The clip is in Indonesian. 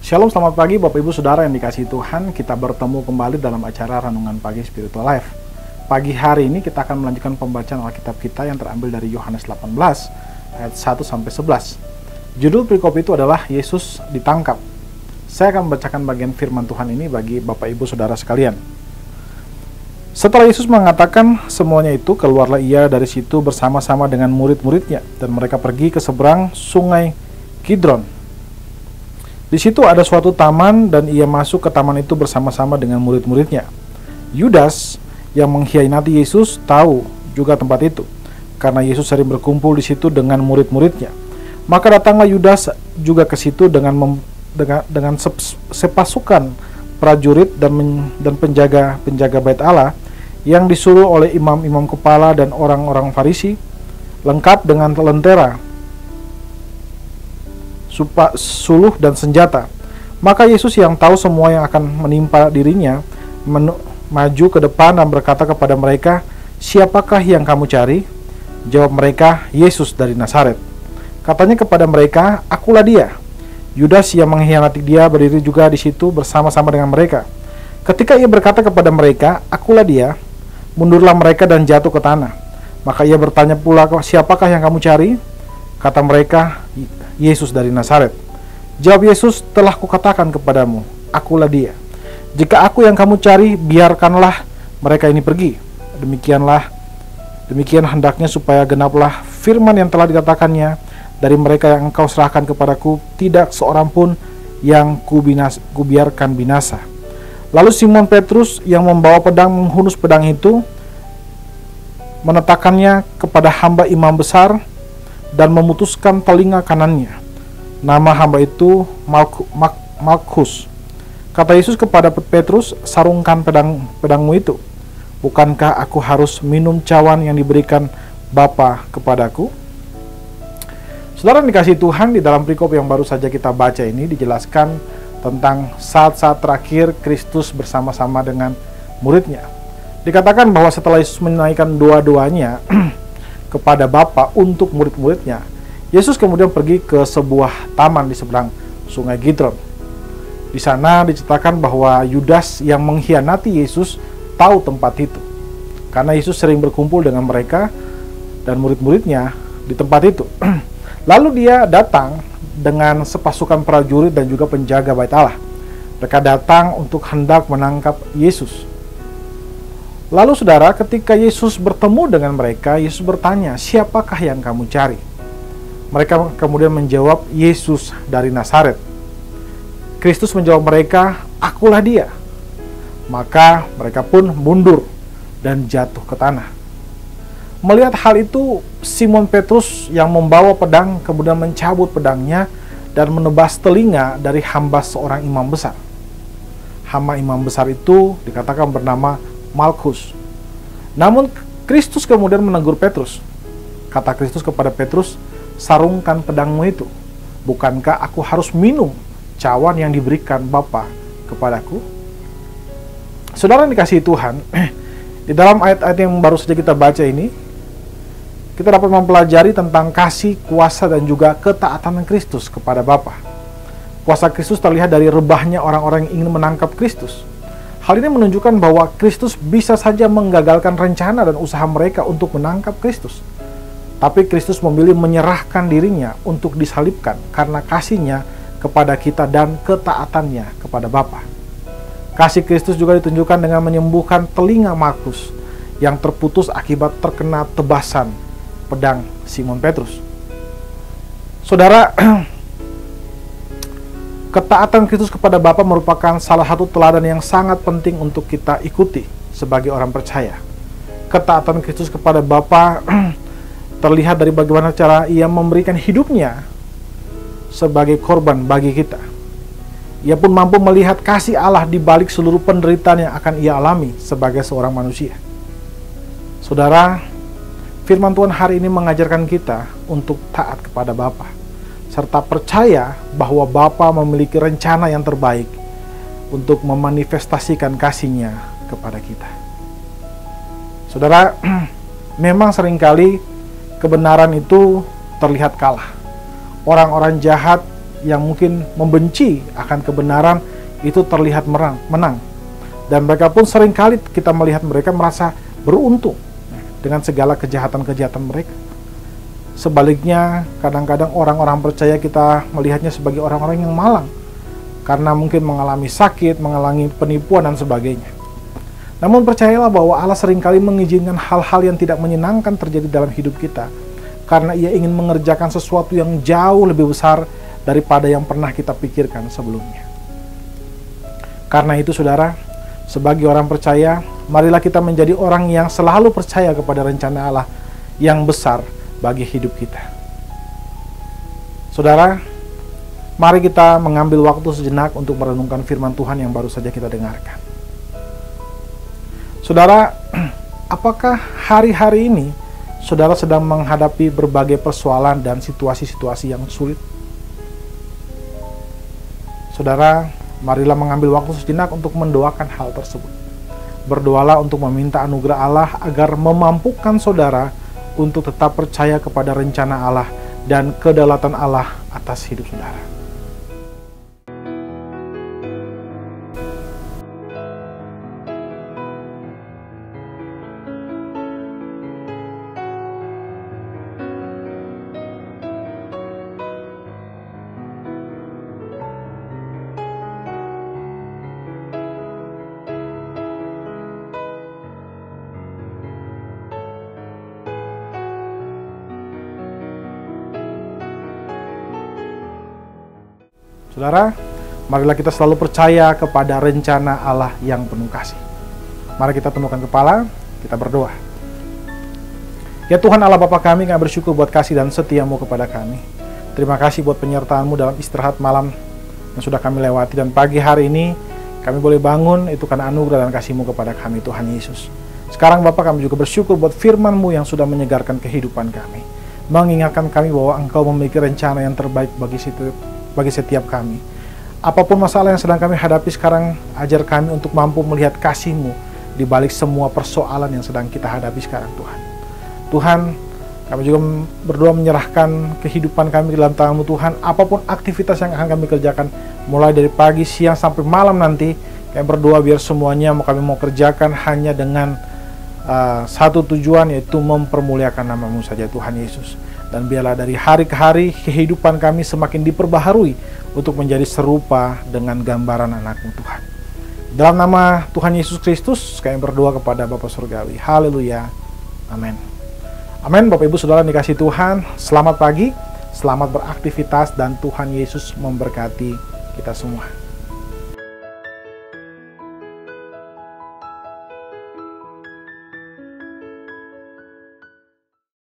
Shalom, selamat pagi Bapak Ibu Saudara yang dikasihi Tuhan. Kita bertemu kembali dalam acara Renungan Pagi Spiritual Life. Pagi hari ini kita akan melanjutkan pembacaan Alkitab kita yang terambil dari Yohanes 18 ayat 1-11. Judul perikop itu adalah Yesus ditangkap. Saya akan membacakan bagian firman Tuhan ini bagi Bapak Ibu Saudara sekalian. Setelah Yesus mengatakan semuanya itu, keluarlah ia dari situ bersama-sama dengan murid-muridnya, dan mereka pergi ke seberang sungai Kidron. Di situ ada suatu taman, dan ia masuk ke taman itu bersama-sama dengan murid-muridnya. Yudas yang mengkhianati Yesus tahu juga tempat itu, karena Yesus sering berkumpul di situ dengan murid-muridnya. Maka datanglah Yudas juga ke situ dengan sepasukan prajurit dan penjaga bait Allah yang disuruh oleh imam-imam kepala dan orang-orang Farisi, lengkap dengan lentera, suluh dan senjata. Maka Yesus yang tahu semua yang akan menimpa dirinya maju ke depan dan berkata kepada mereka, "Siapakah yang kamu cari?" Jawab mereka, "Yesus dari Nazaret." Katanya kepada mereka, "Akulah dia." Yudas yang mengkhianati dia berdiri juga di situ bersama-sama dengan mereka. Ketika ia berkata kepada mereka, "Akulah dia," mundurlah mereka dan jatuh ke tanah. Maka ia bertanya pula, "Siapakah yang kamu cari?" Kata mereka, "Yesus dari Nazaret." Jawab Yesus, "Telah kukatakan kepadamu, akulah dia. Jika aku yang kamu cari, biarkanlah mereka ini pergi." Demikian hendaknya supaya genaplah firman yang telah dikatakannya, "Dari mereka yang engkau serahkan kepadaku, tidak seorang pun yang kubiarkan binasa." Lalu Simon Petrus yang membawa pedang menghunus pedang itu, menetakannya kepada hamba imam besar dan memutuskan telinga kanannya. Nama hamba itu Malkus. Kata Yesus kepada Petrus, "Sarungkan pedangmu itu. Bukankah aku harus minum cawan yang diberikan Bapa kepadaku?" Saudara yang dikasihi Tuhan, di dalam perikop yang baru saja kita baca ini dijelaskan tentang saat-saat terakhir Kristus bersama-sama dengan muridnya. Dikatakan bahwa setelah Yesus menaikkan dua-duanya kepada Bapa untuk murid-muridnya, Yesus kemudian pergi ke sebuah taman di seberang sungai Kidron. Di sana diceritakan bahwa Yudas yang mengkhianati Yesus tahu tempat itu, karena Yesus sering berkumpul dengan mereka dan murid-muridnya di tempat itu. Lalu dia datang dengan sepasukan prajurit dan juga penjaga bait Allah. Mereka datang untuk hendak menangkap Yesus. Lalu saudara, ketika Yesus bertemu dengan mereka, Yesus bertanya, "Siapakah yang kamu cari?" Mereka kemudian menjawab, "Yesus dari Nazaret." Kristus menjawab mereka, "Akulah dia." Maka mereka pun mundur dan jatuh ke tanah. Melihat hal itu, Simon Petrus yang membawa pedang kemudian mencabut pedangnya dan menebas telinga dari hamba seorang imam besar. Hamba imam besar itu dikatakan bernama Malkus. Namun Kristus kemudian menegur Petrus. Kata Kristus kepada Petrus, "Sarungkan pedangmu itu. Bukankah aku harus minum cawan yang diberikan Bapa kepadaku?" Saudara yang dikasihi Tuhan, di dalam ayat-ayat yang baru saja kita baca ini, kita dapat mempelajari tentang kasih, kuasa, dan juga ketaatan Kristus kepada Bapa. Kuasa Kristus terlihat dari rebahnya orang-orang yang ingin menangkap Kristus. Hal ini menunjukkan bahwa Kristus bisa saja menggagalkan rencana dan usaha mereka untuk menangkap Kristus. Tapi Kristus memilih menyerahkan dirinya untuk disalibkan karena kasihnya kepada kita dan ketaatannya kepada Bapa. Kasih Kristus juga ditunjukkan dengan menyembuhkan telinga Malkus yang terputus akibat terkena tebasan pedang Simon Petrus. Saudara, ketaatan Kristus kepada Bapa merupakan salah satu teladan yang sangat penting untuk kita ikuti sebagai orang percaya. Ketaatan Kristus kepada Bapa terlihat dari bagaimana cara ia memberikan hidupnya sebagai korban bagi kita. Ia pun mampu melihat kasih Allah di balik seluruh penderitaan yang akan ia alami sebagai seorang manusia. Saudara, firman Tuhan hari ini mengajarkan kita untuk taat kepada Bapa, serta percaya bahwa Bapa memiliki rencana yang terbaik untuk memanifestasikan kasih-Nya kepada kita. Saudara, memang seringkali kebenaran itu terlihat kalah. Orang-orang jahat yang mungkin membenci akan kebenaran itu terlihat menang. Dan mereka pun seringkali kita melihat mereka merasa beruntung dengan segala kejahatan-kejahatan mereka. Sebaliknya, kadang-kadang orang-orang percaya kita melihatnya sebagai orang-orang yang malang, karena mungkin mengalami sakit, mengalami penipuan, dan sebagainya. Namun percayalah bahwa Allah seringkali mengizinkan hal-hal yang tidak menyenangkan terjadi dalam hidup kita, karena Ia ingin mengerjakan sesuatu yang jauh lebih besar daripada yang pernah kita pikirkan sebelumnya. Karena itu saudara, sebagai orang percaya, marilah kita menjadi orang yang selalu percaya kepada rencana Allah yang besar bagi hidup kita. Saudara, mari kita mengambil waktu sejenak untuk merenungkan firman Tuhan yang baru saja kita dengarkan. Saudara, apakah hari-hari ini saudara sedang menghadapi berbagai persoalan dan situasi-situasi yang sulit? Saudara, marilah mengambil waktu sejenak untuk mendoakan hal tersebut. Berdoalah untuk meminta anugerah Allah agar memampukan saudara untuk tetap percaya kepada rencana Allah dan kedaulatan Allah atas hidup saudara. Saudara, marilah kita selalu percaya kepada rencana Allah yang penuh kasih. Mari kita tundukkan kepala, kita berdoa. Ya Tuhan Allah Bapa kami bersyukur buat kasih dan setia-Mu kepada kami. Terima kasih buat penyertaan-Mu dalam istirahat malam yang sudah kami lewati. Dan pagi hari ini kami boleh bangun, itu karena anugerah dan kasih-Mu kepada kami, Tuhan Yesus. Sekarang Bapa, kami juga bersyukur buat firman-Mu yang sudah menyegarkan kehidupan kami, mengingatkan kami bahwa Engkau memiliki rencana yang terbaik bagi setiap kami. Apapun masalah yang sedang kami hadapi sekarang, ajar kami untuk mampu melihat kasih-Mu di balik semua persoalan yang sedang kita hadapi sekarang, Tuhan. Tuhan, kami juga berdoa menyerahkan kehidupan kami dalam tangan-Mu, Tuhan. Apapun aktivitas yang akan kami kerjakan, mulai dari pagi, siang, sampai malam nanti, kami berdoa biar semuanya kami mau kerjakan hanya dengan satu tujuan, yaitu mempermuliakan nama-Mu saja, Tuhan Yesus. Dan biarlah dari hari ke hari kehidupan kami semakin diperbaharui untuk menjadi serupa dengan gambaran anak-Mu, Tuhan. Dalam nama Tuhan Yesus Kristus kami berdoa kepada Bapa Surgawi. Haleluya. Amin. Amin. Bapak Ibu Saudara dikasih Tuhan, selamat pagi, selamat beraktivitas, dan Tuhan Yesus memberkati kita semua.